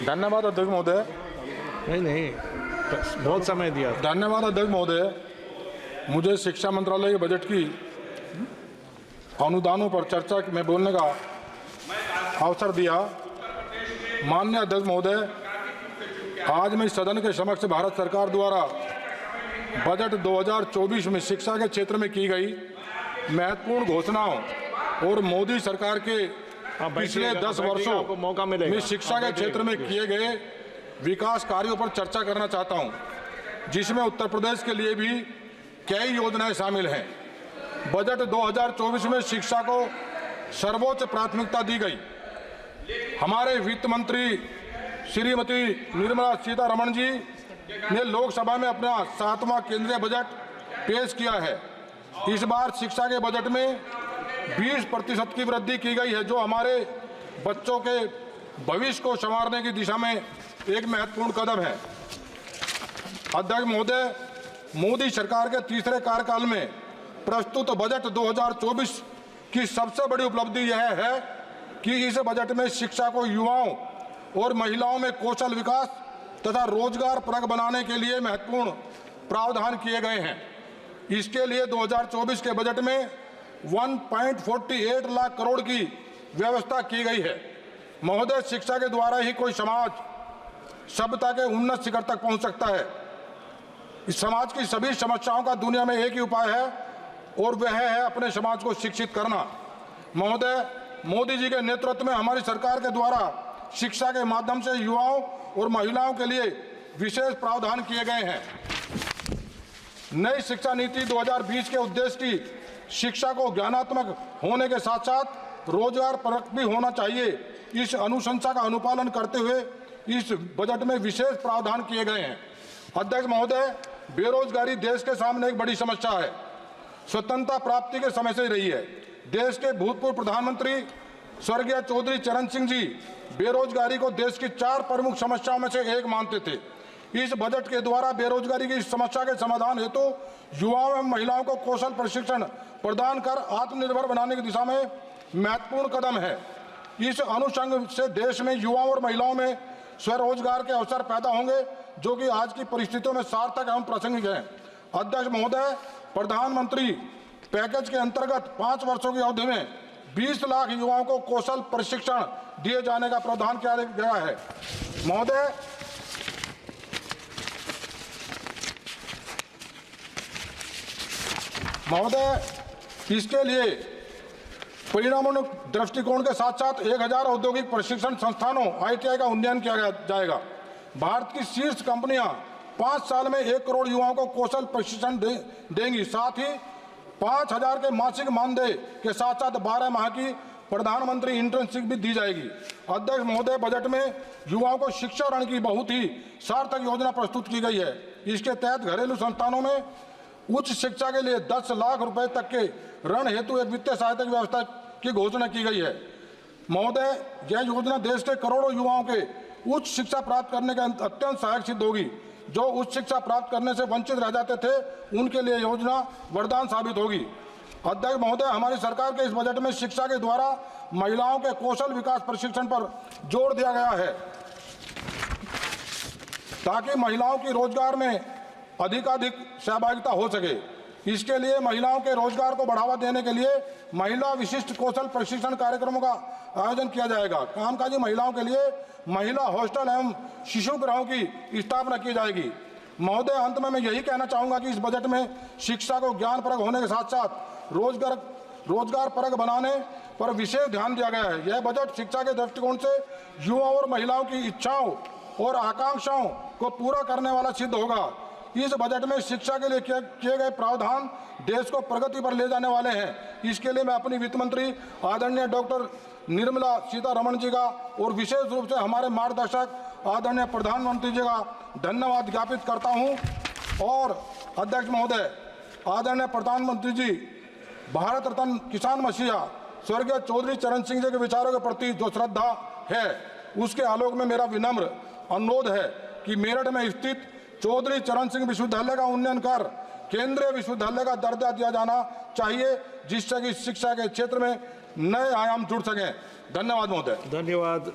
धन्यवाद अध्यक्ष महोदय। नहीं, बहुत समय दिया। धन्यवाद अध्यक्ष महोदय। मुझे शिक्षा मंत्रालय के बजट की अनुदानों पर चर्चा में बोलने का अवसर दिया। माननीय अध्यक्ष महोदय, आज मैं सदन के समक्ष भारत सरकार द्वारा बजट 2024 में शिक्षा के क्षेत्र में की गई महत्वपूर्ण घोषणाओं और मोदी सरकार के पिछले 10 वर्षों मौका मिलेगा में शिक्षा के क्षेत्र में किए गए विकास कार्यों पर चर्चा करना चाहता हूं, जिसमें उत्तर प्रदेश के लिए भी कई योजनाएं शामिल हैं। बजट 2024 में शिक्षा को सर्वोच्च प्राथमिकता दी गई। हमारे वित्त मंत्री श्रीमती निर्मला सीतारमण जी ने लोकसभा में अपना 7वां केंद्रीय बजट पेश किया है। इस बार शिक्षा के बजट में 20% की वृद्धि की गई है, जो हमारे बच्चों के भविष्य को संवारने की दिशा में एक महत्वपूर्ण कदम है। अध्यक्ष महोदय, मोदी सरकार के तीसरे कार्यकाल में प्रस्तुत बजट 2024 की सबसे बड़ी उपलब्धि यह है कि इस बजट में शिक्षा को युवाओं और महिलाओं में कौशल विकास तथा रोजगार परक बनाने के लिए महत्वपूर्ण प्रावधान किए गए हैं। इसके लिए 2024 के बजट में 1.48 लाख करोड़ की व्यवस्था की गई है। महोदय, शिक्षा के द्वारा ही कोई समाज सभ्यता के उन्नत शिखर तक पहुंच सकता है। इस समाज की सभी समस्याओं का दुनिया में एक ही उपाय है और वह है अपने समाज को शिक्षित करना। महोदय, मोदी जी के नेतृत्व में हमारी सरकार के द्वारा शिक्षा के माध्यम से युवाओं और महिलाओं के लिए विशेष प्रावधान किए गए हैं। नई शिक्षा नीति 2020 के उद्देश्य की शिक्षा को ज्ञानात्मक होने के साथ साथ रोजगार परक भी होना चाहिए। इस अनुशंसा का अनुपालन करते हुए इस बजट में विशेष प्रावधान किए गए हैं। अध्यक्ष महोदय, बेरोजगारी देश के सामने एक बड़ी समस्या है। स्वतंत्रता प्राप्ति के समय से ही रही है। देश के भूतपूर्व प्रधानमंत्री स्वर्गीय चौधरी चरण सिंह जी बेरोजगारी को देश की 4 प्रमुख समस्याओं में से एक मानते थे। इस बजट के द्वारा बेरोजगारी की समस्या के समाधान हेतु युवाओं एवं महिलाओं को कौशल प्रशिक्षण प्रदान कर आत्मनिर्भर बनाने की दिशा में महत्वपूर्ण कदम है। इस अनुषंग से देश में युवाओं और महिलाओं में स्वरोजगार के अवसर पैदा होंगे, जो कि आज की परिस्थितियों में सार्थक एवं प्रासंगिक हैं। अध्यक्ष महोदय, प्रधानमंत्री पैकेज के अंतर्गत 5 वर्षों की अवधि में 20 लाख युवाओं को कौशल प्रशिक्षण दिए जाने का प्रावधान किया गया है। महोदय, इसके लिए परिणामोन्मुख दृष्टिकोण के साथ साथ 1000 औद्योगिक प्रशिक्षण संस्थानों ITI का उन्नयन किया जाएगा। भारत की शीर्ष कंपनियां 5 साल में 1 करोड़ युवाओं को कौशल प्रशिक्षण देंगी। साथ ही 5000 के मासिक मानदेय के साथ साथ 12 माह की प्रधानमंत्री इंटर्नशिप भी दी जाएगी। अध्यक्ष महोदय, बजट में युवाओं को शिक्षा ऋण की बहुत ही सार्थक योजना प्रस्तुत की गई है। इसके तहत घरेलू संस्थानों में उच्च शिक्षा के लिए 10 लाख रुपए तक के ऋण हेतु एक वित्तीय सहायता की व्यवस्था की घोषणा की गई है। महोदय, यह योजना देश के करोड़ों युवाओं के उच्च शिक्षा प्राप्त करने के अत्यंत सहायक सिद्ध होगी। जो उच्च शिक्षा प्राप्त करने से वंचित रह जाते थे, उनके लिए योजना वरदान साबित होगी। अध्यक्ष महोदय, हमारी सरकार के इस बजट में शिक्षा के द्वारा महिलाओं के कौशल विकास प्रशिक्षण पर जोर दिया गया है, ताकि महिलाओं की रोजगार में अधिकाधिक सहभागिता हो सके। इसके लिए महिलाओं के रोजगार को बढ़ावा देने के लिए महिला विशिष्ट कौशल प्रशिक्षण कार्यक्रमों का आयोजन किया जाएगा। कामकाजी महिलाओं के लिए महिला हॉस्टल एवं शिशु गृहों की स्थापना की जाएगी। महोदय, अंत में मैं यही कहना चाहूँगा कि इस बजट में शिक्षा को ज्ञान परक होने के साथ साथ रोजगार परक बनाने पर विशेष ध्यान दिया गया है। यह बजट शिक्षा के दृष्टिकोण से युवाओं और महिलाओं की इच्छाओं और आकांक्षाओं को पूरा करने वाला सिद्ध होगा। इस बजट में शिक्षा के लिए किए गए प्रावधान देश को प्रगति पर ले जाने वाले हैं। इसके लिए मैं अपनी वित्त मंत्री आदरणीय डॉक्टर निर्मला सीतारमण जी का और विशेष रूप से हमारे मार्गदर्शक आदरणीय प्रधानमंत्री जी का धन्यवाद ज्ञापित करता हूं। और अध्यक्ष महोदय, आदरणीय प्रधानमंत्री जी भारत रत्न किसान मसीहा स्वर्गीय चौधरी चरण सिंह जी के विचारों के प्रति जो श्रद्धा है, उसके आलोक में मेरा विनम्र अनुरोध है कि मेरठ में स्थित चौधरी चरण सिंह विश्वविद्यालय का उन्नयन कर केंद्रीय विश्वविद्यालय का दर्जा दिया जाना चाहिए, जिससे कि शिक्षा के क्षेत्र में नए आयाम जुड़ सकें। धन्यवाद महोदय। धन्यवाद।